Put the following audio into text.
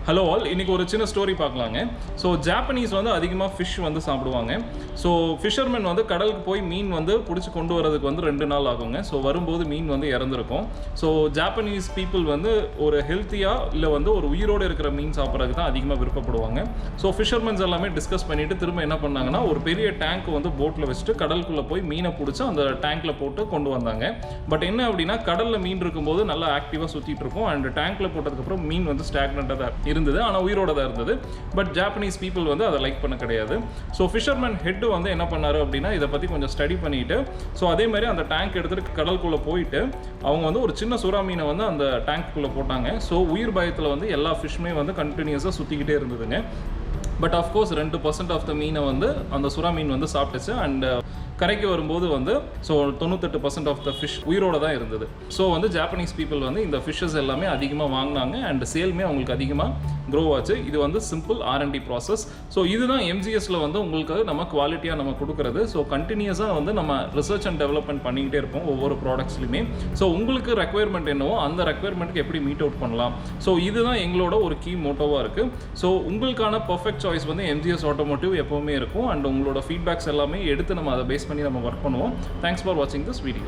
Hello all, இன்றைக்கி ஒரு சின்ன ஸ்டோரி பார்க்கலாங்க. ஸோ ஜாப்பனீஸ் வந்து அதிகமாக ஃபிஷ் வந்து சாப்பிடுவாங்க. ஸோ ஃபிஷர்மேன் வந்து கடலுக்கு போய் மீன் வந்து பிடிச்சி கொண்டு வரதுக்கு வந்து 2 நாள் ஆகுங்க. ஸோ வரும்போது மீன் வந்து இறந்துருக்கும். ஸோ ஜாப்பனீஸ் பீப்புள் வந்து ஒரு ஹெல்த்தியாக இல்லை வந்து ஒரு உயிரோடு இருக்கிற மீன் சாப்பிட்றதுக்கு தான் அதிகமாக விருப்பப்படுவாங்க. ஸோ ஃபிஷர்மேன்ஸ் எல்லாமே டிஸ்கஸ் பண்ணிவிட்டு திரும்ப என்ன பண்ணாங்கன்னா, ஒரு பெரிய டேங்க் வந்து போட்டில் வச்சுட்டு கடலுக்குள்ளே போய் மீனை பிடிச்சி அந்த டேங்க்கில் போட்டு கொண்டு வந்தாங்க. பட் என்ன அப்படின்னா, கடலில் மீன் இருக்கும்போது நல்லா ஆக்டிவாக சுற்றிட்டு இருக்கும். அண்ட் டேங்க்கில் போட்டதுக்கப்புறம் மீன் வந்து ஸ்டாக்னண்ட்டாக தான் இருந்தது, ஆனால் உயிரோட தான் இருந்தது. பட் ஜாப்பனீஸ் பீப்புள் வந்து அதை லைக் பண்ண கிடையாது. ஸோ ஃபிஷர்மேன் ஹெட் வந்து என்ன பண்ணாரு அப்படின்னா, இதை பற்றி கொஞ்சம் ஸ்டடி பண்ணிட்டு, ஸோ அதே மாதிரி அந்த டேங்க் எடுத்துகிட்டு கடலுக்குள்ளே போயிட்டு அவங்க வந்து ஒரு சின்ன சுறா மீனை வந்து அந்த டேங்க்குள்ளே போட்டாங்க. ஸோ உயிர் பயத்தில் வந்து எல்லா ஃபிஷ்மே வந்து கண்டினியூஸாக சுற்றிக்கிட்டே இருந்ததுங்க. பட் ஆஃப்கோர்ஸ் 2% ஆஃப் த மீனை வந்து அந்த சுறா மீன் வந்து சாப்பிட்டுச்சு. அண்ட் கரைக்கு வரும்போது வந்து ஸோ 98% ஆஃப் த ஃபிஷ் உயிரோடு தான் இருந்தது. ஸோ வந்து ஜாப்பனீஸ் பீப்புள் வந்து இந்த ஃபிஷ்ஷஸ் எல்லாமே அதிகமாக வாங்கினாங்க. அண்ட் சேல்மே அவங்களுக்கு அதிகமாக க்ரோ ஆச்சு. இது வந்து சிம்பிள் R&D ப்ராசஸ். ஸோ இதுதான் MGSல வந்து உங்களுக்கு நம்ம குவாலிட்டியாக நம்ம கொடுக்குறது. ஸோ கண்டினியூஸாக வந்து நம்ம ரிசர்ச் அண்ட் டெவலப்மெண்ட் பண்ணிக்கிட்டே இருப்போம் ஒவ்வொரு ப்ராடக்ட்ஸ்லையுமே. ஸோ உங்களுக்கு ரெக்குயர்மெண்ட் என்னவோ அந்த ரெக்குயர்மெண்ட்டுக்கு எப்படி மீட் அவுட் பண்ணலாம், ஸோ இதுதான் எங்களோட ஒரு கீ மோட்டோவாக இருக்குது. ஸோ உங்களுக்கான பர்ஃபெக்ட் சாய்ஸ் வந்து MGS ஆட்டோமோட்டிவ் எப்போவுமே இருக்கும். அண்ட் உங்களோட ஃபீட்பேக்ஸ் எல்லாமே எடுத்து நம்ம அதை பேஸ் பண்ணி நம்ம ஒர்க் பண்ணுவோம். தேங்க்ஸ் ஃபார் வாட்சிங் திஸ் வீடியோ.